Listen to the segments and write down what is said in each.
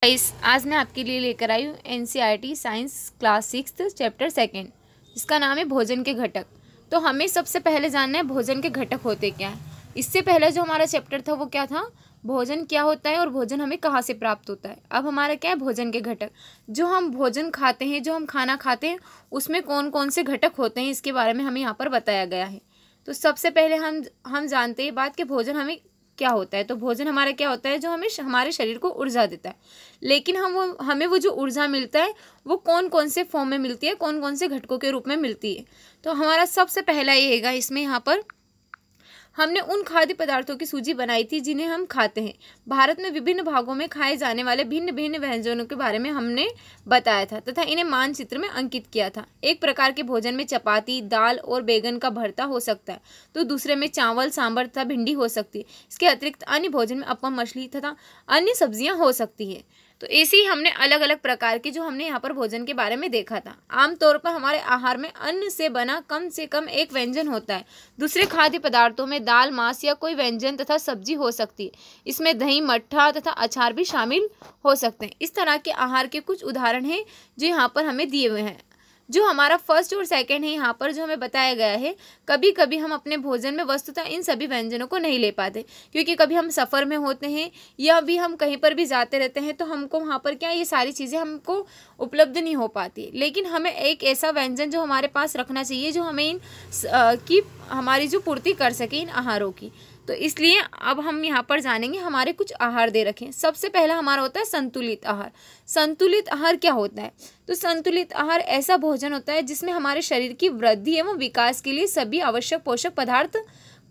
आज मैं आपके लिए लेकर आई हूँ एनसीईआरटी साइंस क्लास 6 चैप्टर 2 जिसका नाम है भोजन के घटक। तो हमें सबसे पहले जानना है भोजन के घटक होते क्या हैं। इससे पहले जो हमारा चैप्टर था वो क्या था, भोजन क्या होता है और भोजन हमें कहाँ से प्राप्त होता है। अब हमारा क्या है, भोजन के घटक। जो हम भोजन खाते हैं, जो हम खाना खाते हैं, उसमें कौन कौन से घटक होते हैं इसके बारे में हमें यहाँ पर बताया गया है। तो सबसे पहले हम जानते हैं बात कि भोजन हमें क्या होता है। तो भोजन हमारा क्या होता है, जो हमें हमारे शरीर को ऊर्जा देता है। लेकिन हमें वो जो ऊर्जा मिलता है वो कौन कौन से फॉर्म में मिलती है, कौन कौन से घटकों के रूप में मिलती है। तो हमारा सबसे पहला ये है, इसमें यहाँ पर हमने उन खाद्य पदार्थों की सूची बनाई थी जिन्हें हम खाते हैं। भारत में विभिन्न भागों में खाए जाने वाले भिन्न भिन्न व्यंजनों के बारे में हमने बताया था तथा इन्हें मानचित्र में अंकित किया था। एक प्रकार के भोजन में चपाती, दाल और बैंगन का भरता हो सकता है, तो दूसरे में चावल, सांभर तथा भिंडी हो सकती है। इसके अतिरिक्त अन्य भोजन में अपम, मछली तथा अन्य सब्जियां हो सकती है। तो ऐसे ही हमने अलग अलग प्रकार के जो हमने यहाँ पर भोजन के बारे में देखा था। आमतौर पर हमारे आहार में अन्न से बना कम से कम एक व्यंजन होता है। दूसरे खाद्य पदार्थों में दाल, मांस या कोई व्यंजन तथा सब्जी हो सकती है। इसमें दही, मट्ठा तथा अचार भी शामिल हो सकते हैं। इस तरह के आहार के कुछ उदाहरण हैं जो यहाँ पर हमें दिए हुए हैं। जो हमारा फर्स्ट और सेकंड है यहाँ पर जो हमें बताया गया है, कभी कभी हम अपने भोजन में वस्तुतः इन सभी व्यंजनों को नहीं ले पाते, क्योंकि कभी हम सफ़र में होते हैं या भी हम कहीं पर भी जाते रहते हैं, तो हमको वहाँ पर क्या ये सारी चीज़ें हमको उपलब्ध नहीं हो पाती। लेकिन हमें एक ऐसा व्यंजन जो हमारे पास रखना चाहिए जो हमें की हमारी जो पूर्ति कर सके इन आहारों की। तो इसलिए अब हम यहाँ पर जानेंगे हमारे कुछ आहार दे रखें। सबसे पहला हमारा होता है संतुलित आहार। संतुलित आहार क्या होता है? तो संतुलित आहार ऐसा भोजन होता है जिसमें हमारे शरीर की वृद्धि एवं विकास के लिए सभी आवश्यक पोषक पदार्थ,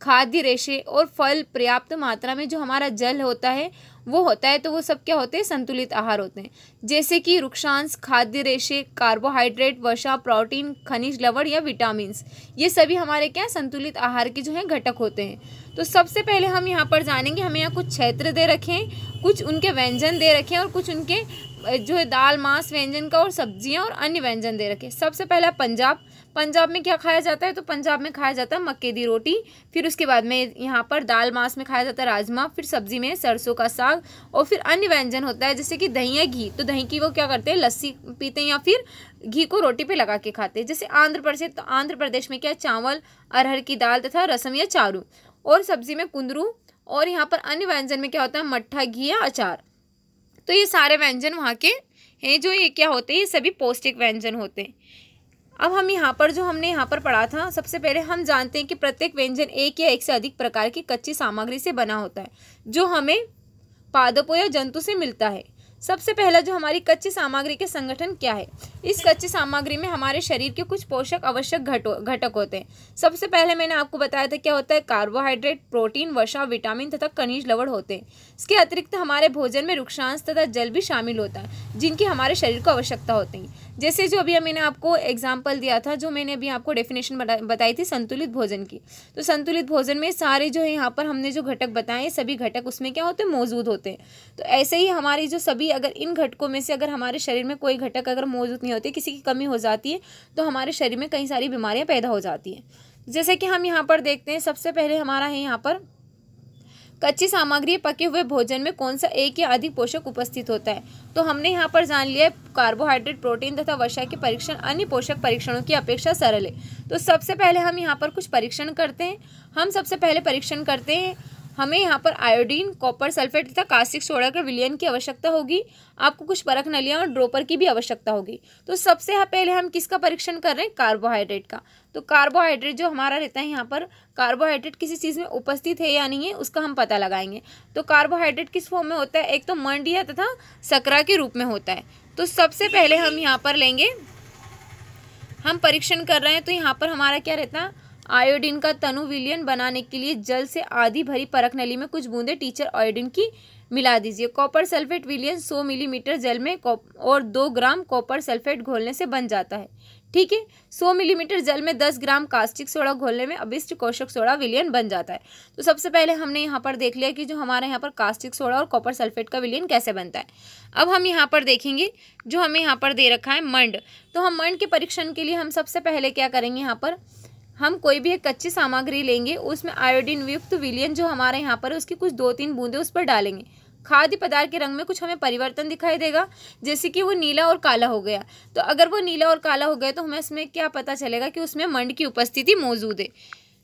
खाद्य रेशे और फल, पर्याप्त मात्रा में जो हमारा जल होता है वो होता है। तो वो सब क्या होते हैं, संतुलित आहार होते हैं। जैसे कि रुक्षांश, खाद्य रेशे, कार्बोहाइड्रेट, वसा, प्रोटीन, खनिज लवण या विटामिन्स, ये सभी हमारे क्या संतुलित आहार के जो है घटक होते हैं। तो सबसे पहले हम यहाँ पर जानेंगे, हमें यहाँ कुछ क्षेत्र दे रखें, कुछ उनके व्यंजन दे रखें और कुछ उनके जो है दाल, मांस व्यंजन का और सब्जियां और अन्य व्यंजन दे रखे। सबसे पहला पंजाब। पंजाब में क्या खाया जाता है? तो पंजाब में खाया जाता है मक्के दी रोटी। फिर उसके बाद में यहाँ पर दाल, मांस में खाया जाता है राजमा। फिर सब्जी में सरसों का साग और फिर अन्य व्यंजन होता है जैसे कि दही या घी। तो दही की वो क्या करते हैं, लस्सी पीते हैं या फिर घी को रोटी पे लगा के खाते हैं। जैसे आंध्र प्रदेश, तो आंध्र प्रदेश में क्या, चावल, अरहर की दाल तथा रसम या चारू, और सब्जी में कुंदरू, और यहाँ पर अन्य व्यंजन में क्या होता है, मट्ठा, घी या अचार। तो ये सारे व्यंजन वहाँ के हैं जो ये क्या होते हैं, ये सभी पौष्टिक व्यंजन होते हैं। अब हम यहाँ पर जो हमने यहाँ पर पढ़ा था, सबसे पहले हम जानते हैं कि प्रत्येक व्यंजन एक या एक से अधिक प्रकार की कच्ची सामग्री से बना होता है जो हमें पादपों या जंतु से मिलता है। सबसे पहला जो हमारी कच्ची सामग्री के संगठन क्या है, इस कच्ची सामग्री में हमारे शरीर के कुछ पोषक आवश्यक घटक होते हैं। सबसे पहले मैंने आपको बताया था क्या होता है, कार्बोहाइड्रेट, प्रोटीन, वसा, विटामिन तथा खनिज लवण होते हैं। इसके अतिरिक्त हमारे भोजन में रुक्षांश तथा जल भी शामिल होता है जिनकी हमारे शरीर को आवश्यकता होती है। जैसे जो अभी मैंने आपको एग्जाम्पल दिया था, जो मैंने अभी आपको डेफिनेशन बताई थी संतुलित भोजन की। तो संतुलित भोजन में सारे जो है यहाँ पर हमने जो घटक बताए, सभी घटक उसमें क्या होते हैं, मौजूद होते हैं। तो ऐसे ही हमारी जो सभी अगर इन घटकों में से अगर हमारे शरीर में कोई घटक अगर मौजूद नहीं होते, किसी की कमी हो जाती है, तो हमारे शरीर में कई सारी बीमारियां पैदा हो जाती हैं। जैसे कि हम यहाँ पर देखते हैं, सबसे पहले हमारा है यहाँ पर कच्ची सामग्री, पके हुए भोजन में कौन सा एक या अधिक पोषक उपस्थित होता है। तो हमने यहाँ पर जान लिया कार्बोहाइड्रेट, प्रोटीन तथा वसा के परीक्षण अन्य पोषक परीक्षणों की अपेक्षा सरल है। तो सबसे पहले हम यहाँ पर कुछ परीक्षण करते हैं। हम सबसे पहले परीक्षण करते हैं, हमें यहाँ पर आयोडीन, कॉपर सल्फेट तथा कास्टिक सोडा के विलयन की आवश्यकता होगी। आपको कुछ परख नलियाँ और ड्रॉपर की भी आवश्यकता होगी। तो सबसे पहले हम किसका परीक्षण कर रहे हैं, कार्बोहाइड्रेट का। तो कार्बोहाइड्रेट जो हमारा रहता है, यहाँ पर कार्बोहाइड्रेट किसी चीज़ में उपस्थित है या नहीं है उसका हम पता लगाएंगे। तो कार्बोहाइड्रेट किस फॉर्म में होता है, एक तो मंडिया तथा सकरा के रूप में होता है। तो सबसे पहले हम यहाँ पर लेंगे, हम परीक्षण कर रहे हैं, तो यहाँ पर हमारा क्या रहता है, आयोडीन का तनु विलयन बनाने के लिए जल से आधी भरी परख नली में कुछ बूंदे टीचर आयोडीन की मिला दीजिए। कॉपर सल्फेट विलयन 100 मिलीमीटर जल में और 2 ग्राम कॉपर सल्फेट घोलने से बन जाता है। ठीक है, 100 मिलीमीटर जल में 10 ग्राम कास्टिक सोडा घोलने में अभिष्ट कोशक सोडा विलयन बन जाता है। तो सबसे पहले हमने यहाँ पर देख लिया कि जो हमारे यहाँ पर कास्टिक सोडा और कॉपर सल्फेट का विलयन कैसे बनता है। अब हम यहाँ पर देखेंगे, जो हमें यहाँ पर दे रखा है मंड। तो हम मंड के परीक्षण के लिए हम सबसे पहले क्या करेंगे, यहाँ पर हम कोई भी एक कच्ची सामग्री लेंगे, उसमें आयोडीन युक्त विलयन जो हमारे यहाँ पर है उसकी कुछ 2-3 बूंदे उस पर डालेंगे। खाद्य पदार्थ के रंग में कुछ हमें परिवर्तन दिखाई देगा, जैसे कि वो नीला और काला हो गया। तो अगर वो नीला और काला हो गया तो हमें उसमें क्या पता चलेगा कि उसमें मंड की उपस्थिति मौजूद है।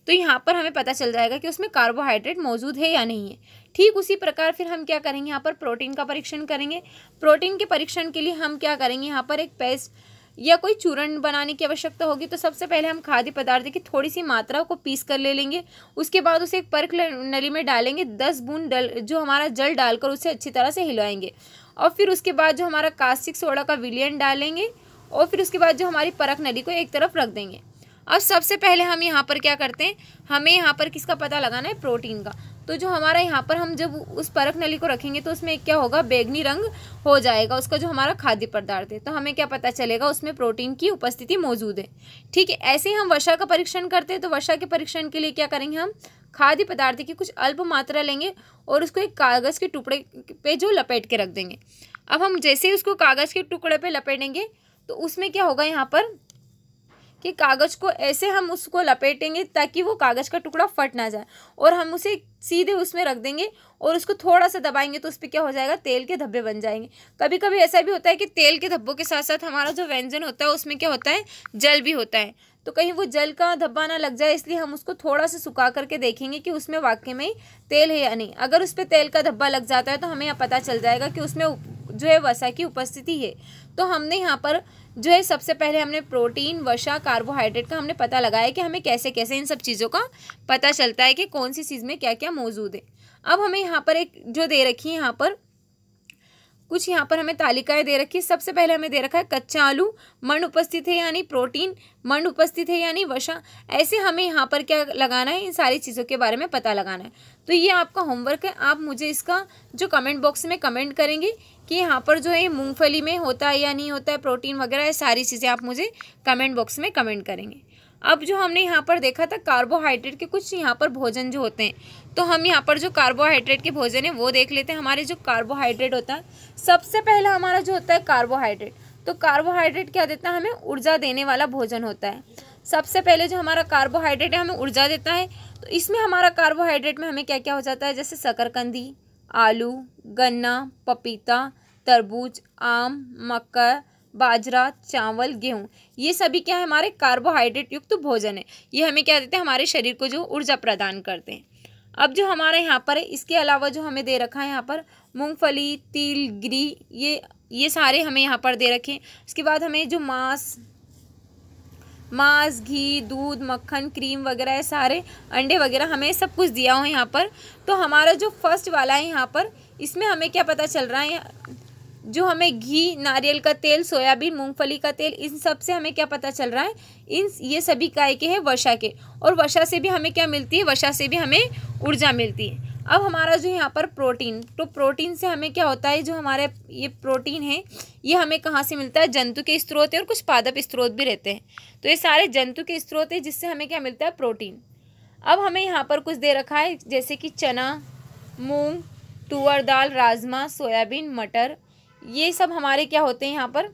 तो यहाँ पर हमें पता चल जाएगा कि उसमें कार्बोहाइड्रेट मौजूद है या नहीं है। ठीक उसी प्रकार फिर हम क्या करेंगे, यहाँ पर प्रोटीन का परीक्षण करेंगे। प्रोटीन के परीक्षण के लिए हम क्या करेंगे, यहाँ पर एक पेस्ट या कोई चूर्ण बनाने की आवश्यकता होगी। तो सबसे पहले हम खाद्य पदार्थ की थोड़ी सी मात्रा को पीस कर ले लेंगे। उसके बाद उसे एक परख नली में डालेंगे, 10 बूंद जो हमारा जल डालकर उसे अच्छी तरह से हिलाएंगे। और फिर उसके बाद जो हमारा कास्टिक सोडा का विलयन डालेंगे और फिर उसके बाद जो हमारी परख नली को एक तरफ रख देंगे। अब सबसे पहले हम यहाँ पर क्या करते हैं, हमें यहाँ पर किसका पता लगाना है, प्रोटीन का। तो जो हमारा यहाँ पर हम जब उस परख नली को रखेंगे तो उसमें क्या होगा, बैगनी रंग हो जाएगा उसका जो हमारा खाद्य पदार्थ है। तो हमें क्या पता चलेगा, उसमें प्रोटीन की उपस्थिति मौजूद है। ठीक है, ऐसे ही हम वसा का परीक्षण करते हैं। तो वसा के परीक्षण के लिए क्या करेंगे, हम खाद्य पदार्थ की कुछ अल्प मात्रा लेंगे और उसको एक कागज़ के टुकड़े पे जो लपेट के रख देंगे। अब हम जैसे ही उसको कागज़ के टुकड़े पे लपेटेंगे तो उसमें क्या होगा, यहाँ पर कि कागज़ को ऐसे हम उसको लपेटेंगे ताकि वो कागज़ का टुकड़ा फट ना जाए, और हम उसे सीधे उसमें रख देंगे और उसको थोड़ा सा दबाएंगे तो उस पर क्या हो जाएगा, तेल के धब्बे बन जाएंगे। कभी कभी ऐसा भी होता है कि तेल के धब्बों के साथ साथ हमारा जो व्यंजन होता है उसमें क्या होता है, जल भी होता है। तो कहीं वो जल का धब्बा ना लग जाए, इसलिए हम उसको थोड़ा सा सुखा करके देखेंगे कि उसमें वाकई में तेल है या नहीं। अगर उस पर तेल का धब्बा लग जाता है तो हमें पता चल जाएगा कि उसमें जो है वसा की उपस्थिति है। तो हमने यहाँ पर जो है सबसे पहले हमने प्रोटीन, वसा, कार्बोहाइड्रेट का हमने पता लगाया कि हमें कैसे कैसे इन सब चीज़ों का पता चलता है कि कौन सी चीज़ में क्या क्या मौजूद है। अब हमें यहाँ पर एक जो दे रखी है, यहाँ पर कुछ यहाँ पर हमें तालिकाएं दे रखी है। सबसे पहले हमें दे रखा है कच्चा आलू, मंड उपस्थित है यानी प्रोटीन, मंड उपस्थित है यानी वसा। ऐसे हमें यहाँ पर क्या लगाना है, इन सारी चीज़ों के बारे में पता लगाना है। तो ये आपका होमवर्क है। आप मुझे इसका जो कमेंट बॉक्स में कमेंट करेंगे कि यहाँ पर जो है मूंगफली में होता है या नहीं होता है प्रोटीन वगैरह, ये सारी चीज़ें आप मुझे कमेंट बॉक्स में कमेंट करेंगे। अब जो हमने यहाँ पर देखा था कार्बोहाइड्रेट के कुछ यहाँ पर भोजन जो होते हैं, तो हम यहाँ पर जो कार्बोहाइड्रेट के भोजन है वो देख लेते हैं। हमारे जो कार्बोहाइड्रेट होता है, सबसे पहला हमारा जो होता है कार्बोहाइड्रेट, तो कार्बोहाइड्रेट क्या देता है, हमें ऊर्जा देने वाला भोजन होता है। सबसे पहले जो हमारा कार्बोहाइड्रेट है हमें ऊर्जा देता है। तो इसमें हमारा कार्बोहाइड्रेट में हमें क्या क्या हो जाता है, जैसे शकरकंदी, आलू, गन्ना, पपीता, तरबूज, आम, मक्का, बाजरा, चावल, गेहूँ, ये सभी क्या है, हमारे कार्बोहाइड्रेट युक्त भोजन है। ये हमें क्या देते हैं, हमारे शरीर को जो ऊर्जा प्रदान करते हैं। अब जो हमारे यहाँ पर है, इसके अलावा जो हमें दे रखा है यहाँ पर मूंगफली, तिल, गिरी, ये सारे हमें यहाँ पर दे रखे हैं। उसके बाद हमें जो मांस, घी, दूध, मक्खन, क्रीम वगैरह, ये सारे अंडे वगैरह हमें सब कुछ दिया हुआ है यहाँ पर। तो हमारा जो फर्स्ट वाला है यहाँ पर, इसमें हमें क्या पता चल रहा है, जो हमें घी, नारियल का तेल, सोयाबीन, मूंगफली का तेल, इन सब से हमें क्या पता चल रहा है, ये सभी काय के हैं, वसा के। और वसा से भी हमें क्या मिलती है, वसा से भी हमें ऊर्जा मिलती है। अब हमारा जो यहाँ पर प्रोटीन, तो प्रोटीन से हमें क्या होता है, जो हमारे ये प्रोटीन है ये हमें कहाँ से मिलता है, जंतु के स्रोत है और कुछ पादप स्रोत भी रहते हैं। तो ये सारे जंतु के स्रोत है जिससे हमें क्या मिलता है, प्रोटीन। अब हमें यहाँ पर कुछ दे रखा है, जैसे कि चना, मूंग, तुअर दाल, राजमा, सोयाबीन, मटर, ये सब हमारे क्या होते हैं यहाँ पर,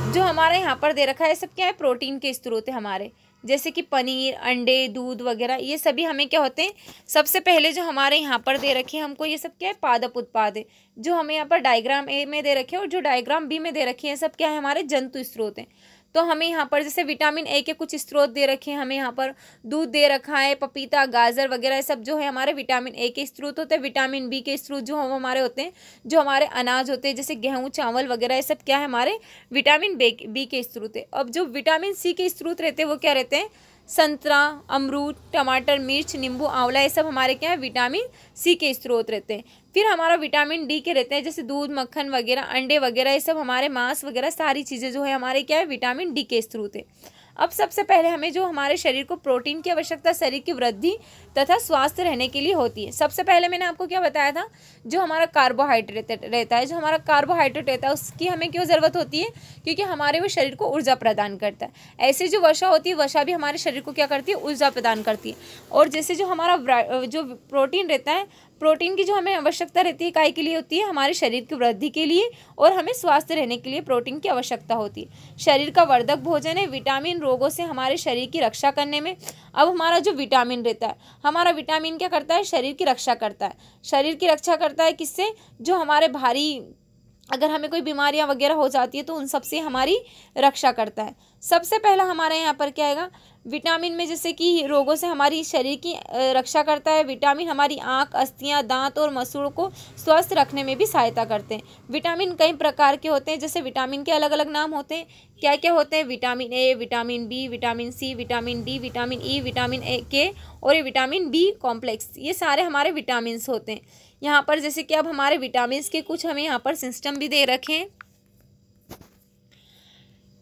जो हमारे यहाँ पर दे रखा है सब क्या है, प्रोटीन के स्रोत है हमारे। जैसे कि पनीर, अंडे, दूध वगैरह, ये सभी हमें क्या होते हैं, सबसे पहले जो हमारे यहाँ पर दे रखे हैं हमको, ये सब क्या है, पादप उत्पाद है। जो हमें यहाँ पर डायग्राम ए में दे रखे हैं और जो डायग्राम बी में दे रखे हैं, सब क्या है, हमारे जंतु स्रोत हैं। तो हमें यहाँ पर जैसे विटामिन ए के कुछ स्रोत दे रखे हैं, हमें यहाँ पर दूध दे रखा है, पपीता, गाजर वगैरह सब जो है हमारे विटामिन ए के स्रोत होते हैं। विटामिन बी के स्रोत जो हमारे होते हैं, जो हमारे अनाज होते हैं, जैसे गेहूँ, चावल वगैरह, ये सब क्या है, हमारे विटामिन बी के स्रोत है। अब जो विटामिन सी के स्रोत रहते हैं वो क्या रहते हैं, संतरा, अमरूद, टमाटर, मिर्च, नींबू, आंवला, ये सब हमारे क्या है, विटामिन सी के स्रोत रहते हैं। फिर हमारा विटामिन डी के रहते हैं, जैसे दूध, मक्खन वगैरह, अंडे वगैरह, ये सब हमारे मांस वगैरह, सारी चीज़ें जो है हमारे क्या है, विटामिन डी के स्रोत है। अब सबसे पहले हमें जो हमारे शरीर को प्रोटीन की आवश्यकता शरीर की वृद्धि तथा स्वास्थ्य रहने के लिए होती है। सबसे पहले मैंने आपको क्या बताया था, जो हमारा कार्बोहाइड्रेट रहता है, जो हमारा कार्बोहाइड्रेट रहता है उसकी हमें क्यों ज़रूरत होती है, क्योंकि हमारे वो शरीर को ऊर्जा प्रदान करता है। ऐसे जो वसा होती है, वसा भी हमारे शरीर को क्या करती है, ऊर्जा प्रदान करती है। और जैसे जो हमारा जो प्रोटीन रहता है प्रोटीन की जो हमें आवश्यकता रहती है काय के लिए होती है, हमारे शरीर की वृद्धि के लिए और हमें स्वस्थ रहने के लिए प्रोटीन की आवश्यकता होती है। शरीर का वर्धक भोजन है। विटामिन रोगों से हमारे शरीर की रक्षा करने में। अब हमारा जो विटामिन रहता है, हमारा विटामिन क्या करता है, शरीर की रक्षा करता है। शरीर की रक्षा करता है किससे, जो हमारे भारी, अगर हमें कोई बीमारियां वगैरह हो जाती है तो उन सब से हमारी रक्षा करता है। सबसे पहला हमारे यहाँ पर क्या आएगा, विटामिन में जैसे कि रोगों से हमारी शरीर की रक्षा करता है। विटामिन हमारी आँख, अस्थियाँ, दांत और मसूड़ों को स्वस्थ रखने में भी सहायता करते हैं। विटामिन कई प्रकार के होते हैं, जैसे विटामिन के अलग अलग नाम होते हैं। क्या क्या होते हैं, vitamin A, vitamin B, vitamin C, vitamin D, vitamin E, vitamin A के और ये विटामिन बी कॉम्प्लेक्स, ये सारे हमारे विटामिन होते हैं। यहाँ पर जैसे कि अब हमारे विटामिन के कुछ हमें यहाँ पर सिस्टम भी दे रखे हैं।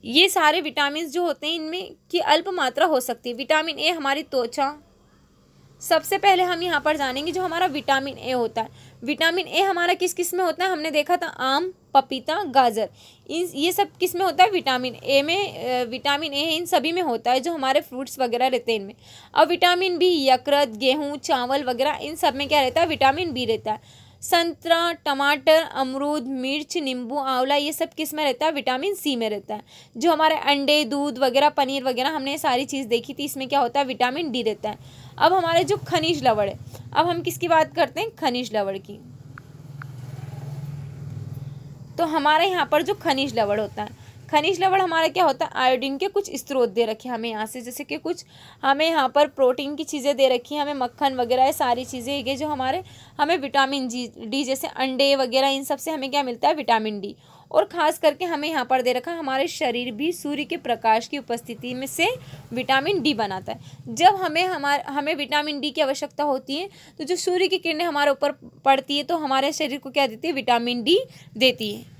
ये सारे विटामिन जो होते हैं इनमें की अल्प मात्रा हो सकती है। विटामिन ए हमारी त्वचा, सबसे पहले हम यहाँ पर जानेंगे जो हमारा विटामिन ए होता है। विटामिन ए हमारा किस किस में होता है, हमने देखा था आम, पपीता, गाजर, ये सब किस में होता है, विटामिन ए में। विटामिन ए इन सभी में होता है जो हमारे फ्रूट्स वगैरह रहते हैं इनमें। अब विटामिन बी यकृत, गेहूँ, चावल वगैरह इन सब में क्या रहता है, विटामिन बी रहता है। संतरा, टमाटर, अमरूद, मिर्च, नींबू, आंवला, ये सब किस में रहता है, विटामिन सी में रहता है। जो हमारे अंडे, दूध वगैरह, पनीर वगैरह हमने सारी चीज़ देखी थी, इसमें क्या होता है, विटामिन डी रहता है। अब हमारे जो खनिज लवण है, अब हम किसकी बात करते हैं, खनिज लवण की। तो हमारे यहाँ पर जो खनिज लवण होता है, खनिज लवण हमारा क्या होता है, आयोडीन के कुछ स्रोत दे रखे हैं हमें यहाँ से, जैसे कि कुछ हमें यहाँ पर प्रोटीन की चीज़ें दे रखी हैं, हमें मक्खन वगैरह ये सारी चीज़ें, ये जो हमारे हमें विटामिन डी जैसे अंडे वगैरह इन सब से हमें क्या मिलता है, विटामिन डी। और ख़ास करके हमें यहाँ पर दे रखा हमारे शरीर भी सूर्य के प्रकाश की उपस्थिति में से विटामिन डी बनाता है। जब हमें विटामिन डी की आवश्यकता होती है तो जो सूर्य की किरणें हमारे ऊपर पड़ती है तो हमारे शरीर को क्या देती है, विटामिन डी देती है।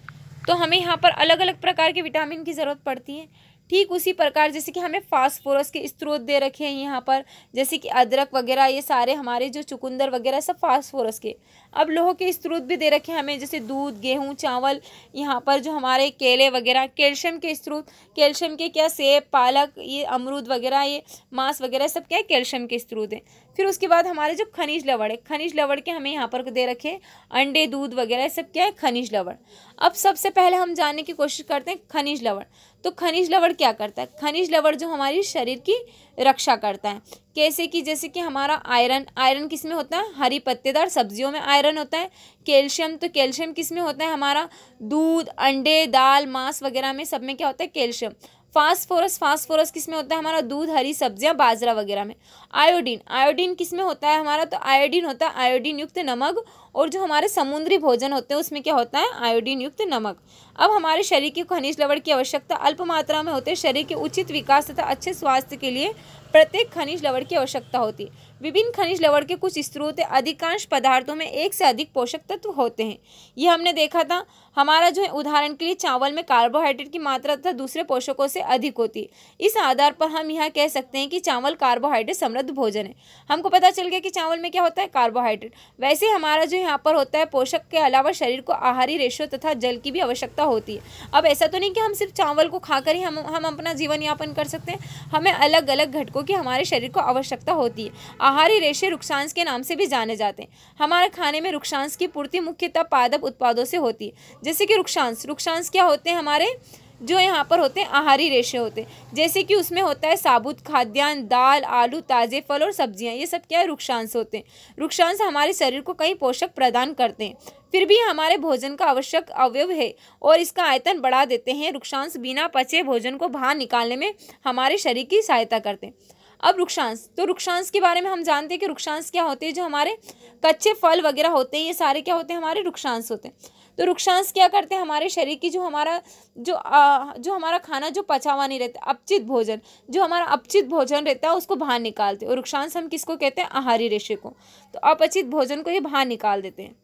तो हमें यहाँ पर अलग अलग प्रकार के विटामिन की ज़रूरत पड़ती है। ठीक उसी प्रकार जैसे कि हमें फास्फोरस के स्रोत दे रखे हैं यहाँ पर, जैसे कि अदरक वगैरह, ये सारे हमारे जो चुकंदर वगैरह सब फास्फोरस के। अब लोह के स्रोत भी दे रखे हैं हमें, जैसे दूध, गेहूँ, चावल, यहाँ पर जो हमारे केले वगैरह। कैल्शियम के स्रोत, कैल्शियम के क्या, सेब, पालक, ये अमरूद वगैरह, ये मांस वगैरह सब क्या है, कैल्शियम के स्रोत हैं। फिर उसके बाद हमारे जो खनिज लवण है, खनिज लवण के हमें यहाँ पर दे रखे अंडे, दूध वगैरह सब क्या है, खनिज लवण। अब सबसे पहले हम जानने की कोशिश करते हैं खनिज लवण। तो खनिज लवण क्या करता है, खनिज लवण जो हमारी शरीर की रक्षा करता है, कैसे कि जैसे कि हमारा आयरन, आयरन किस में होता है, हरी पत्तेदार सब्जियों में आयरन होता है। कैल्शियम, तो कैल्शियम किस में होता है, हमारा दूध, अंडे, दाल, मांस वगैरह में सब में क्या होता है, कैल्शियम। फास्फोरस, फास्फोरस किस में होता है, हमारा दूध, हरी सब्जियां, बाजरा वगैरह में। आयोडीन, आयोडीन किस में होता है हमारा, तो आयोडीन होता है आयोडीन युक्त नमक, और जो हमारे समुद्री भोजन होते हैं उसमें क्या होता है, आयोडीन युक्त नमक। अब हमारे शरीर की खनिज लवण की आवश्यकता अल्प मात्रा में होते हैं। शरीर के उचित विकास तथा अच्छे स्वास्थ्य के लिए प्रत्येक खनिज लवण की आवश्यकता होती है। विभिन्न खनिज लवण के कुछ स्रोत है, अधिकांश पदार्थों में एक से अधिक पोषक तत्व होते हैं। ये हमने देखा था, हमारा जो है उदाहरण के लिए चावल में कार्बोहाइड्रेट की मात्रा तथा दूसरे पोषकों से अधिक होती है। इस आधार पर हम यह कह सकते हैं कि चावल कार्बोहाइड्रेट समृद्ध भोजन है। हमको पता चल गया कि चावल में क्या होता है, कार्बोहाइड्रेट। वैसे हमारा जो यहाँ पर होता है, पोषक के अलावा शरीर को आहारी रेशों तथा जल की भी आवश्यकता होती है। अब ऐसा तो नहीं कि हम सिर्फ चावल को खाकर ही हम अपना जीवन यापन कर सकते हैं, हमें अलग अलग घटकों की हमारे शरीर को आवश्यकता होती है। आहारी रेशे रुक्षांश के नाम से भी जाने जाते हैं। हमारे खाने में रुक्षांश की पूर्ति मुख्यतः पादप उत्पादों से होती है, जैसे कि रुक्षांश, रुक्षांश क्या होते हैं, हमारे जो यहाँ पर होते हैं आहारी रेशे होते हैं, जैसे कि उसमें होता है साबुत खाद्यान्न, दाल, आलू, ताजे फल और सब्जियाँ, ये सब क्या है, रुक्षांश होते हैं। रुक्षांश हमारे शरीर को कई पोषक प्रदान करते हैं, फिर भी हमारे भोजन का आवश्यक अवयव है और इसका आयतन बढ़ा देते हैं। रुक्षांश बिना पचे भोजन को बाहर निकालने में हमारे शरीर की सहायता करते हैं। अब रुक्षांश, तो रुक्षांश के बारे में हम जानते हैं कि रुक्षांश क्या होते हैं, जो हमारे कच्चे फल वगैरह होते हैं, ये सारे क्या होते हैं, हमारे रुक्षांश होते हैं। तो रुक्षांश क्या करते हैं, हमारे शरीर की जो हमारा खाना जो पचा हुआ नहीं रहता, अपचित भोजन, जो हमारा अपचित भोजन रहता है उसको बाहर निकालते हैं। और रुक्षांश हम किसको कहते हैं, आहारी रेशे को। तो अपचित भोजन को ये बाहर निकाल देते हैं।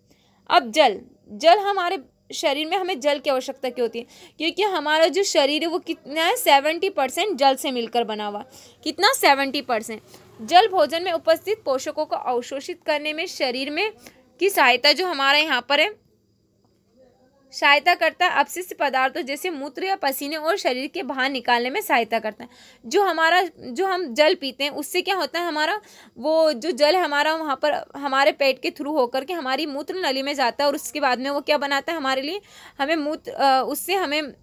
अब जल, जल हमारे शरीर में हमें जल की आवश्यकता क्यों होती है, क्योंकि हमारा जो शरीर है वो कितना है, 70% जल से मिलकर बना हुआ। कितना, 70%। जल भोजन में उपस्थित पोषकों को अवशोषित करने में शरीर में की सहायता जो हमारा यहाँ पर है, सहायता करता है अपशिष्ट पदार्थों जैसे मूत्र या पसीने और शरीर के बाहर निकालने में सहायता करता है। जो हम जल पीते हैं उससे क्या होता है, हमारा वो जो जल है हमारा वहाँ पर हमारे पेट के थ्रू होकर के हमारी मूत्र नली में जाता है और उसके बाद में वो क्या बनाता है हमारे लिए, हमें उससे हमें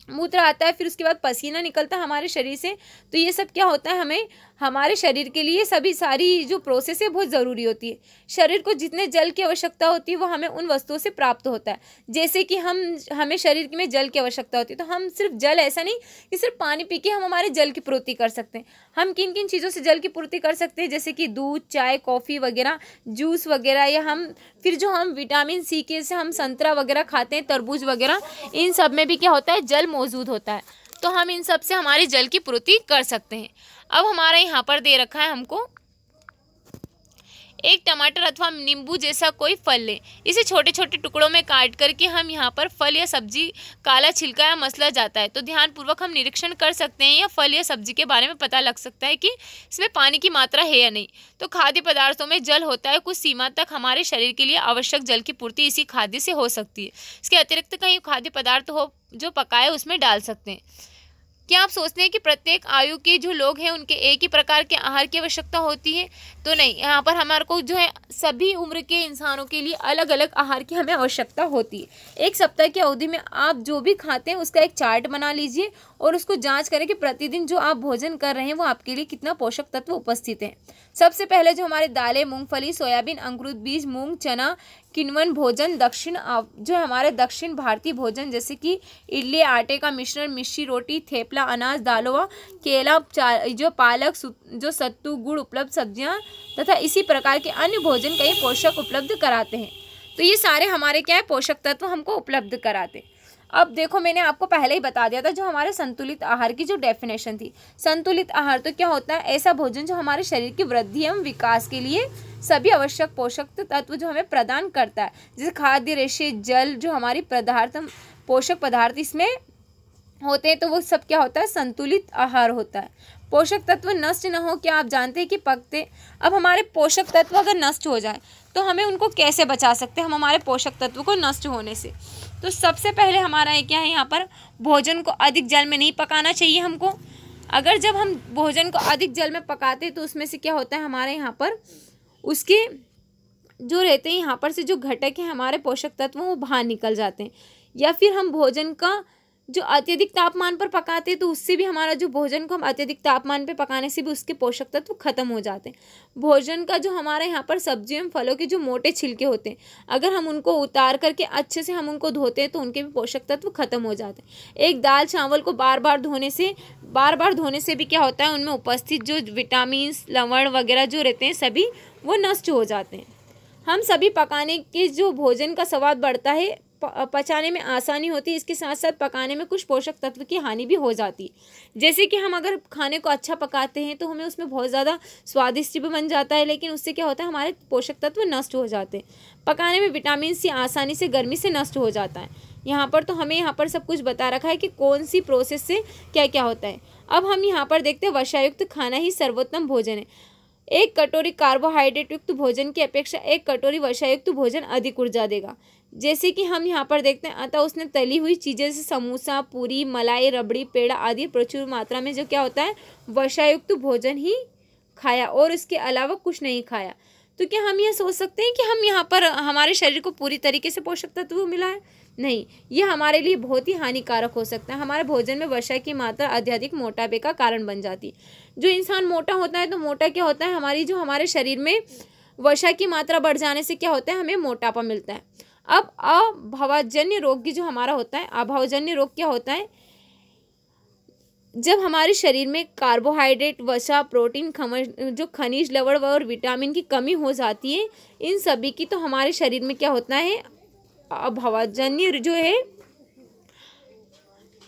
मूत्र आता है, फिर उसके बाद पसीना निकलता है हमारे शरीर से। तो ये सब क्या होता है, हमें हमारे शरीर के लिए सभी सारी जो प्रोसेस है बहुत ज़रूरी होती है। शरीर को जितने जल की आवश्यकता होती है वो हमें उन वस्तुओं से प्राप्त होता है। जैसे कि हमें शरीर में जल की आवश्यकता होती है, तो हम सिर्फ जल, ऐसा नहीं कि सिर्फ पानी पी के हम हमारे जल की पूर्ति कर सकते हैं। हम किन किन चीज़ों से जल की पूर्ति कर सकते हैं, जैसे कि दूध, चाय, कॉफ़ी वगैरह, जूस वगैरह, या फिर जो हम विटामिन सी के से हम संतरा वगैरह खाते हैं, तरबूज वगैरह, इन सब में भी क्या होता है, जल मौजूद होता है। तो हम इन सब से हमारी जल की पूर्ति कर सकते हैं। अब हमारा यहाँ पर दे रखा है हमको एक टमाटर अथवा नींबू जैसा कोई फल लें। इसे छोटे छोटे टुकड़ों में काट करके हम यहाँ पर फल या सब्जी काला छिलका या मसला जाता है तो ध्यानपूर्वक हम निरीक्षण कर सकते हैं या फल या सब्जी के बारे में पता लग सकता है कि इसमें पानी की मात्रा है या नहीं। तो खाद्य पदार्थों में जल होता है, कुछ सीमा तक हमारे शरीर के लिए आवश्यक जल की पूर्ति इसी खाद्य से हो सकती है। इसके अतिरिक्त कहीं खाद्य पदार्थ हो जो पकाए उसमें डाल सकते हैं। क्या आप सोचते हैं कि प्रत्येक आयु के जो लोग हैं उनके एक ही प्रकार के आहार की आवश्यकता होती है? तो नहीं, यहाँ पर हमारे को जो है सभी उम्र के इंसानों के लिए अलग अलग आहार की हमें आवश्यकता होती है। एक सप्ताह की अवधि में आप जो भी खाते हैं उसका एक चार्ट बना लीजिए और उसको जांच करें कि प्रतिदिन जो आप भोजन कर रहे हैं वो आपके लिए कितना पोषक तत्व उपस्थित है। सबसे पहले जो हमारे दालें, मूंगफली, सोयाबीन, अंकुरित बीज, मूंग, चना, किण्वन भोजन, जो हमारे दक्षिण भारतीय भोजन जैसे कि इडली, आटे का मिश्रण, मिस्सी रोटी, थेपला, अनाज, दालों, केला, जो पालक, जो सत्तू, गुड़ उपलब्ध सब्जियां तथा इसी प्रकार के अन्य भोजन कई पोषक उपलब्ध कराते हैं। तो ये सारे हमारे क्या है, पोषक तत्व हमको उपलब्ध कराते हैं। अब देखो, मैंने आपको पहले ही बता दिया था जो हमारे संतुलित आहार की जो डेफिनेशन थी। संतुलित आहार तो क्या होता है, ऐसा भोजन जो हमारे शरीर की वृद्धि एवं विकास के लिए सभी आवश्यक पोषक तत्व जो हमें प्रदान करता है, जैसे खाद्य, रेशे, जल, जो हमारी पोषक पदार्थ इसमें होते हैं, तो वो सब क्या होता है, संतुलित आहार होता है। पोषक तत्व नष्ट न हो, क्या आप जानते हैं कि पकते। अब हमारे पोषक तत्व अगर नष्ट हो जाए तो हमें उनको कैसे बचा सकते हैं हम हमारे पोषक तत्व को नष्ट होने से? तो सबसे पहले हमारा क्या है, यहाँ पर भोजन को अधिक जल में नहीं पकाना चाहिए हमको। अगर जब हम भोजन को अधिक जल में पकाते हैं तो उसमें से क्या होता है, हमारे यहाँ पर उसके जो रहते हैं यहाँ पर से जो घटक हैं हमारे पोषक तत्व वो बाहर निकल जाते हैं। या फिर हम भोजन का जो अत्यधिक तापमान पर पकाते हैं तो उससे भी हमारा जो भोजन को हम अत्यधिक तापमान पर पकाने से भी उसके पोषक तत्व खत्म हो जाते हैं। भोजन का जो हमारे यहाँ पर सब्जियों एवं फलों के जो मोटे छिलके होते हैं, अगर हम उनको उतार करके अच्छे से हम उनको धोते हैं तो उनके भी पोषक तत्व खत्म हो जाते हैं। एक दाल चावल को बार बार धोने से भी क्या होता है, उनमें उपस्थित जो विटामिन, लवण वगैरह जो रहते हैं सभी वो नष्ट हो जाते हैं। हम सभी पकाने के जो भोजन का स्वाद बढ़ता है, पचाने में आसानी होती है, इसके साथ साथ पकाने में कुछ पोषक तत्व की हानि भी हो जाती है। जैसे कि हम अगर खाने को अच्छा पकाते हैं तो हमें उसमें बहुत ज़्यादा स्वादिष्ट भी बन जाता है, लेकिन उससे क्या होता है, हमारे पोषक तत्व नष्ट हो जाते हैं। पकाने में विटामिन सी आसानी से गर्मी से नष्ट हो जाता है। यहाँ पर तो हमें यहाँ पर सब कुछ बता रखा है कि कौन सी प्रोसेस से क्या क्या होता है। अब हम यहाँ पर देखते हैं, वसायुक्त खाना ही सर्वोत्तम भोजन है। एक कटोरी कार्बोहाइड्रेट युक्त भोजन की अपेक्षा एक कटोरी वसायुक्त भोजन अधिक ऊर्जा देगा। जैसे कि हम यहाँ पर देखते हैं, अतः उसने तली हुई चीज़ें जैसे समोसा, पूरी, मलाई, रबड़ी, पेड़ा आदि प्रचुर मात्रा में जो क्या होता है, वसायुक्त भोजन ही खाया और इसके अलावा कुछ नहीं खाया। तो क्या हम ये सोच सकते हैं कि हम यहाँ पर हमारे शरीर को पूरी तरीके से पोषक तत्व मिला है? नहीं, ये हमारे लिए बहुत ही हानिकारक हो सकता है। हमारे भोजन में वसा की मात्रा अत्यधिक मोटापे का कारण बन जाती है। जो इंसान मोटा होता है तो मोटा क्या होता है, हमारे शरीर में वसा की मात्रा बढ़ जाने से क्या होता है, हमें मोटापा मिलता है। अब अभावजन्य रोग जो हमारा होता है, अभावजन्य रोग क्या होता है, जब हमारे शरीर में कार्बोहाइड्रेट, वसा, प्रोटीन, जो खनिज, लवण और विटामिन की कमी हो जाती है, इन सभी की, तो हमारे शरीर में क्या होता है, अभावजन्य जो है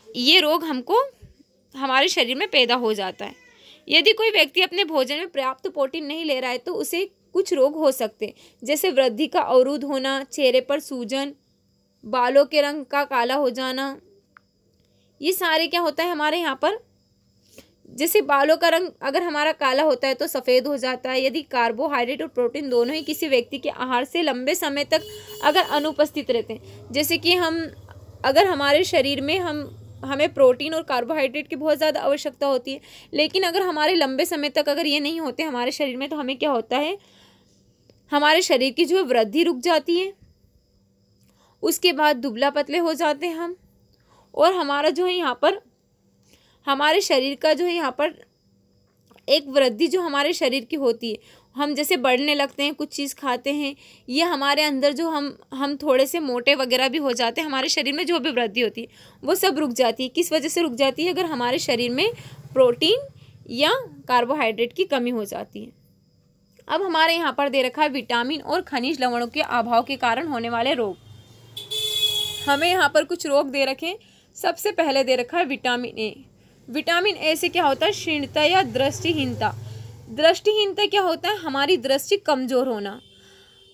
ये रोग हमको हमारे शरीर में पैदा हो जाता है। यदि कोई व्यक्ति अपने भोजन में पर्याप्त प्रोटीन नहीं ले रहा है तो उसे कुछ रोग हो सकते हैं, जैसे वृद्धि का अवरुद्ध होना, चेहरे पर सूजन, बालों के रंग का काला हो जाना। ये सारे क्या होता है हमारे यहाँ पर, जैसे बालों का रंग अगर हमारा काला होता है तो सफ़ेद हो जाता है। यदि कार्बोहाइड्रेट और प्रोटीन दोनों ही किसी व्यक्ति के आहार से लंबे समय तक अगर अनुपस्थित रहते हैं, जैसे कि हम अगर हमारे शरीर में हमें प्रोटीन और कार्बोहाइड्रेट की बहुत ज़्यादा आवश्यकता होती है, लेकिन अगर हमारे लंबे समय तक अगर ये नहीं होते हमारे शरीर में, तो हमें क्या होता है, हमारे शरीर की जो वृद्धि रुक जाती है, उसके बाद दुबला पतले हो जाते हैं हम, और हमारा जो है यहाँ पर हमारे शरीर का जो है यहाँ पर एक वृद्धि जो हमारे शरीर की होती है, हम जैसे बढ़ने लगते हैं, कुछ चीज़ खाते हैं, ये हमारे अंदर जो हम थोड़े से मोटे वगैरह भी हो जाते हैं, हमारे शरीर में जो भी वृद्धि होती है वो सब रुक जाती है। किस वजह से रुक जाती है? अगर हमारे शरीर में प्रोटीन या कार्बोहाइड्रेट की कमी हो जाती है। अब हमारे यहाँ पर दे रखा है विटामिन और खनिज लवणों के अभाव के कारण होने वाले रोग। हमें यहाँ पर कुछ रोग दे रखे हैं। सबसे पहले दे रखा है विटामिन ए। विटामिन ए से क्या होता है? क्षीणता या दृष्टिहीनता। दृष्टिहीनता क्या होता है? हमारी दृष्टि कमजोर होना,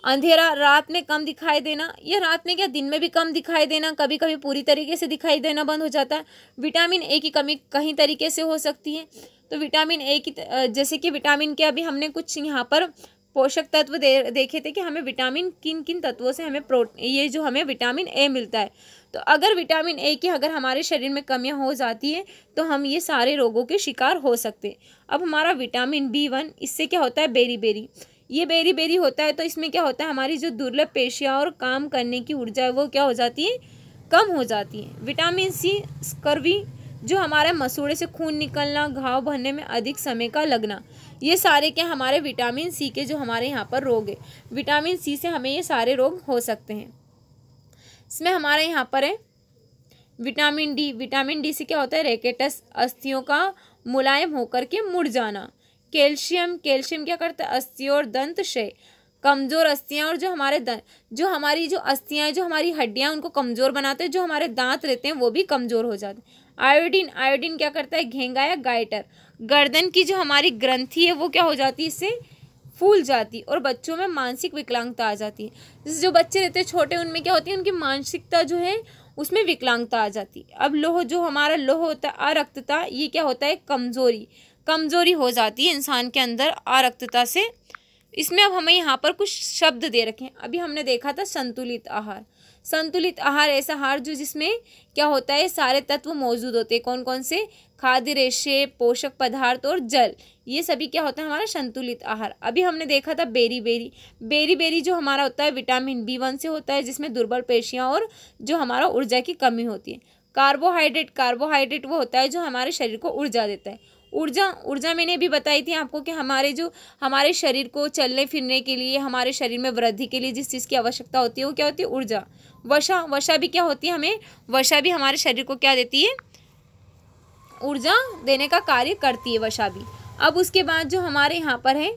अंधेरा, रात में कम दिखाई देना, या रात में क्या दिन में भी कम दिखाई देना, कभी कभी पूरी तरीके से दिखाई देना बंद हो जाता है। विटामिन ए की कमी कई तरीके से हो सकती है। तो विटामिन ए की जैसे कि विटामिन के अभी हमने कुछ यहाँ पर पोषक तत्व देखे थे कि हमें विटामिन किन किन तत्वों से हमें ये जो हमें विटामिन ए मिलता है। तो अगर विटामिन ए की अगर हमारे शरीर में कमियां हो जाती है तो हम ये सारे रोगों के शिकार हो सकते हैं। अब हमारा विटामिन B1, इससे क्या होता है? बेरी ये बेरी होता है। तो इसमें क्या होता है? हमारी जो दुर्लभ पेशियां और काम करने की ऊर्जा है वो क्या हो जाती है? कम हो जाती है। विटामिन सी, स्कर्वी, जो हमारे मसूड़े से खून निकलना, घाव भरने में अधिक समय का लगना, ये सारे क्या हमारे विटामिन सी के जो हमारे यहाँ पर रोग है, विटामिन सी से हमें ये सारे रोग हो सकते हैं। इसमें हमारे यहाँ पर है विटामिन डी। विटामिन डी से क्या होता है? रैकेटस, अस्थियों का मुलायम होकर के मुड़ जाना। कैल्शियम क्या करता है? अस्थियों और दंत क्षय, कमजोर अस्थियां और जो हमारी जो अस्थियां हैं, जो हमारी हड्डियां, उनको कमजोर बनाते हैं। जो हमारे दांत रहते हैं वो भी कमजोर हो जाते हैं। आयोडीन क्या करता है? घेंगा या गाइटर, गर्दन की जो हमारी ग्रंथि है वो क्या हो जाती है? इससे फूल जाती। और बच्चों में मानसिक विकलांगता आ जाती है। जैसे जो बच्चे रहते हैं छोटे, उनमें क्या होती है? उनकी मानसिकता जो है उसमें विकलांगता आ जाती है। अब लोह, जो हमारा लोह होता है, अरक्तता, ये क्या होता है? कमजोरी हो जाती है इंसान के अंदर अरक्तता से। इसमें अब हमें यहाँ पर कुछ शब्द दे रखे हैं। अभी हमने देखा था संतुलित आहार। संतुलित आहार ऐसा आहार जो जिसमें क्या होता है? सारे तत्व मौजूद होते हैं। कौन कौन से? खाद्य, रेशे, पोषक पदार्थ और जल, ये सभी क्या होता है? हमारा संतुलित आहार। अभी हमने देखा था बेरी जो हमारा होता है विटामिन B1 से होता है, जिसमें दुर्बल पेशियां और जो हमारा ऊर्जा की कमी होती है। कार्बोहाइड्रेट वो होता है जो हमारे शरीर को ऊर्जा देता है। ऊर्जा मैंने भी बताई थी आपको कि हमारे शरीर को चलने फिरने के लिए, हमारे शरीर में वृद्धि के लिए जिस चीज़ की आवश्यकता होती है वो क्या होती है? ऊर्जा। वसा भी क्या होती है? वसा भी हमारे शरीर को क्या देती है? ऊर्जा देने का कार्य करती है वसा भी। अब उसके बाद जो हमारे यहाँ पर है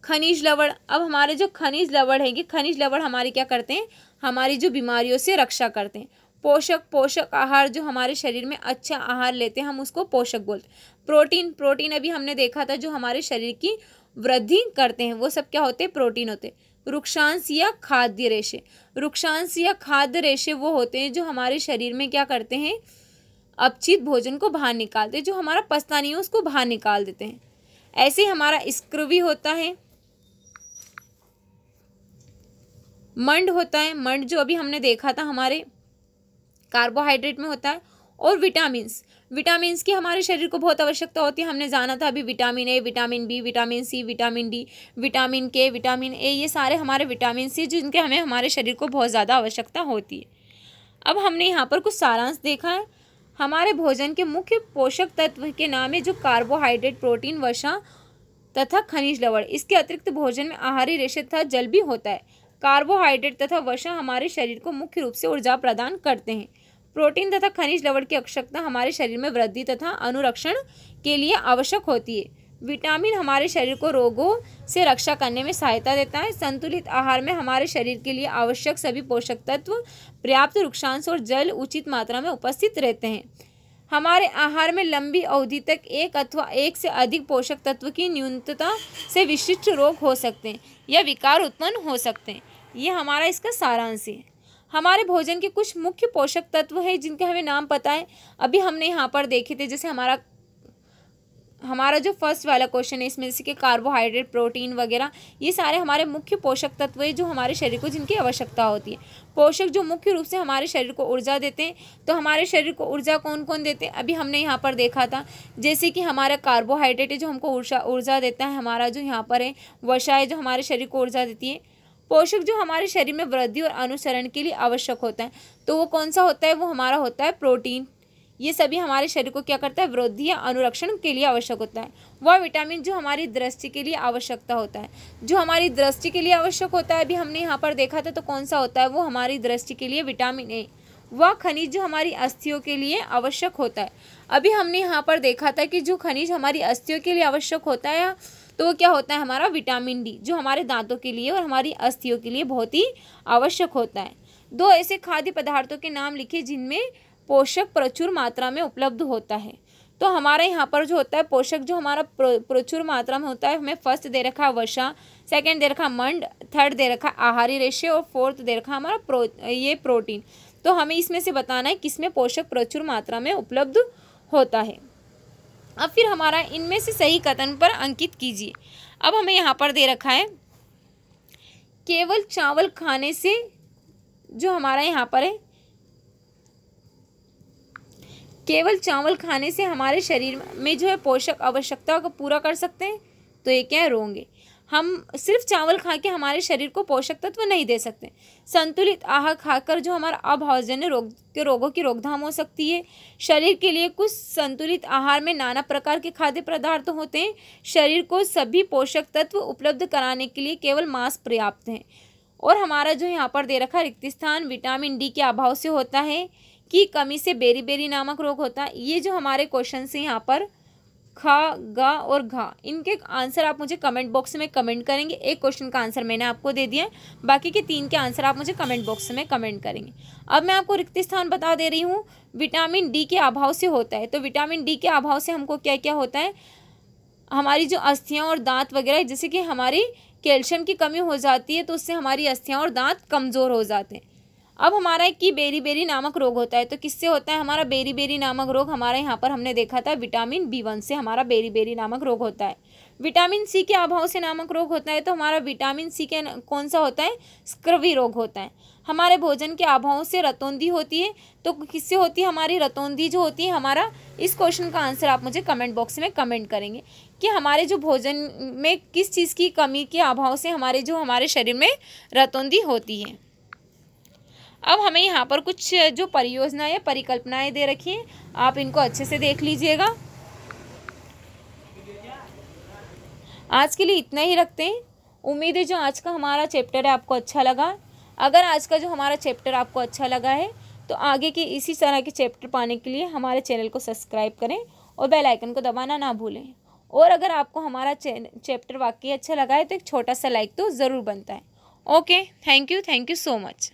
खनिज लवण। अब हमारे जो खनिज लवण है, खनिज लवण हमारी क्या करते हैं? हमारी जो बीमारियों से रक्षा करते हैं। पोषक आहार, जो हमारे शरीर में अच्छा आहार लेते हैं हम उसको पोषक बोलते हैं। प्रोटीन अभी हमने देखा था जो हमारे शरीर की वृद्धि करते हैं वो सब क्या होते हैं? प्रोटीन होते हैं। रुक्षांश या खाद्य रेशे वो होते हैं जो हमारे शरीर में क्या करते हैं? अपचित भोजन को बाहर निकालते हैं। जो हमारा पचता नहीं है उसको बाहर निकाल देते हैं। ऐसे ही हमारा स्क्रवी होता है, मंड होता है। मंड जो अभी हमने देखा था हमारे कार्बोहाइड्रेट में होता है। और विटामिन्स की हमारे शरीर को बहुत आवश्यकता होती है। हमने जाना था अभी vitamin A, vitamin B, vitamin C, vitamin D, vitamin K, vitamin A, ये सारे हमारे विटामिन सी जिनके हमें हमारे शरीर को बहुत ज़्यादा आवश्यकता होती है। अब हमने यहाँ पर कुछ सारांश देखा है। हमारे भोजन के मुख्य पोषक तत्व के नाम है जो कार्बोहाइड्रेट, प्रोटीन, वसा तथा खनिज लवण। इसके अतिरिक्त भोजन में आहारी रेशे तथा जल भी होता है। कार्बोहाइड्रेट तथा वसा हमारे शरीर को मुख्य रूप से ऊर्जा प्रदान करते हैं। प्रोटीन तथा खनिज लवण की आवश्यकता हमारे शरीर में वृद्धि तथा अनुरक्षण के लिए आवश्यक होती है। विटामिन हमारे शरीर को रोगों से रक्षा करने में सहायता देता है। संतुलित आहार में हमारे शरीर के लिए आवश्यक सभी पोषक तत्व, पर्याप्त रुक्षांश और जल उचित मात्रा में उपस्थित रहते हैं। हमारे आहार में लंबी अवधि तक एक अथवा एक से अधिक पोषक तत्व की न्यूनता से विशिष्ट रोग हो सकते हैं या विकार उत्पन्न हो सकते हैं। ये हमारा इसका सारांश है। हमारे भोजन के कुछ मुख्य पोषक तत्व हैं जिनके हमें नाम पता है। अभी हमने यहाँ पर देखे थे, जैसे हमारा हमारा जो फर्स्ट वाला क्वेश्चन है इसमें जैसे कि कार्बोहाइड्रेट, प्रोटीन वगैरह ये सारे हमारे मुख्य पोषक तत्व है जो हमारे शरीर को जिनकी आवश्यकता होती है। पोषक जो मुख्य रूप से हमारे शरीर को ऊर्जा देते हैं, तो हमारे शरीर को ऊर्जा कौन कौन देते हैं अभी हमने यहाँ पर देखा था। जैसे कि हमारा कार्बोहाइड्रेट है जो हमको ऊर्जा देता है, हमारा जो यहाँ पर है वसा है जो हमारे शरीर को ऊर्जा देती है। पोषक जो हमारे शरीर में वृद्धि और अनुसरण के लिए आवश्यक होता है, तो वो कौन सा होता है, वो हमारा होता है प्रोटीन। ये सभी हमारे शरीर को क्या करता है, वृद्धि या अनुरक्षण के लिए आवश्यक होता है। वह विटामिन जो हमारी दृष्टि के लिए आवश्यकता होता है, जो हमारी दृष्टि के लिए आवश्यक होता है अभी हमने यहाँ पर देखा था, तो कौन सा होता है, वो हमारी दृष्टि के लिए विटामिन ए। वह खनिज जो हमारी अस्थियों के लिए आवश्यक होता है, अभी हमने यहाँ पर देखा था कि जो खनिज हमारी अस्थियों के लिए आवश्यक होता है तो वो क्या होता है, हमारा विटामिन डी, जो हमारे दांतों के लिए और हमारी अस्थियों के लिए बहुत ही आवश्यक होता है। 2 ऐसे खाद्य पदार्थों के नाम लिखे जिनमें पोषक प्रचुर मात्रा में उपलब्ध होता है। तो हमारे यहाँ पर जो होता है पोषक जो हमारा प्रचुर मात्रा में होता है, हमें फर्स्ट दे रखा है वसा, सेकंड दे रखा मंड, थर्ड दे रखा आहारी रेशे और फोर्थ दे रखा हमारा प्रोटीन। तो हमें इसमें से बताना है किसमें पोषक प्रचुर मात्रा में उपलब्ध होता है। अब फिर हमारा इनमें से सही कथन पर अंकित कीजिए। अब हमें यहाँ पर दे रखा है केवल चावल खाने से जो हमारा यहाँ पर है, केवल चावल खाने से हमारे शरीर में जो है पोषक आवश्यकता को पूरा कर सकते हैं, तो ये क्या है, रोंग है। हम सिर्फ चावल खा के हमारे शरीर को पोषक तत्व नहीं दे सकते। संतुलित आहार खाकर जो हमारा अभावजन्य रोगों की रोकथाम हो सकती है। शरीर के लिए कुछ संतुलित आहार में नाना प्रकार के खाद्य पदार्थ होते हैं। शरीर को सभी पोषक तत्व उपलब्ध कराने के लिए केवल मांस पर्याप्त है। और हमारा जो यहाँ पर दे रखा रिक्त स्थान विटामिन डी के अभाव से होता है कि कमी से बेरी नामक रोग होता है। ये जो हमारे क्वेश्चन है यहाँ पर खा, गा और घा, इनके आंसर आप मुझे कमेंट बॉक्स में कमेंट करेंगे। एक क्वेश्चन का आंसर मैंने आपको दे दिया है, बाकी के 3 के आंसर आप मुझे कमेंट बॉक्स में कमेंट करेंगे। अब मैं आपको रिक्त स्थान बता दे रही हूँ। विटामिन डी के अभाव से होता है, तो विटामिन डी के अभाव से हमको क्या क्या होता है, हमारी जो अस्थियाँ और दांत वगैरह, जैसे कि हमारी कैल्शियम की कमी हो जाती है तो उससे हमारी अस्थियाँ और दांत कमज़ोर हो जाते हैं। अब हमारा कि बेरी नामक रोग होता है, तो किससे होता है, हमारा बेरी नामक रोग हमारे यहाँ पर हमने देखा था विटामिन B1 से हमारा बेरी नामक रोग होता है। विटामिन सी के अभाव से नामक रोग होता है, तो हमारा विटामिन सी के कौन सा होता है, स्क्रवी रोग होता है। हमारे भोजन के अभाव से रतौंधी होती है, तो किससे होती है, हमारी रतौंधी जो होती है हमारा, इस क्वेश्चन का आंसर आप मुझे कमेंट बॉक्स में कमेंट करेंगे कि हमारे जो भोजन में किस चीज़ की कमी के अभाव से हमारे शरीर में रतौंधी होती है। अब हमें यहाँ पर कुछ जो परियोजना या परिकल्पनाएं दे रखी हैं, आप इनको अच्छे से देख लीजिएगा। आज के लिए इतना ही रखते हैं। उम्मीद है जो आज का हमारा चैप्टर है आपको अच्छा लगा। अगर आज का जो हमारा चैप्टर आपको अच्छा लगा है तो आगे के इसी तरह के चैप्टर पाने के लिए हमारे चैनल को सब्सक्राइब करें और बेल आइकन को दबाना ना भूलें। और अगर आपको हमारा चैप्टर वाकई अच्छा लगा है तो एक छोटा सा लाइक तो ज़रूर बनता है। Okay, thank you so much.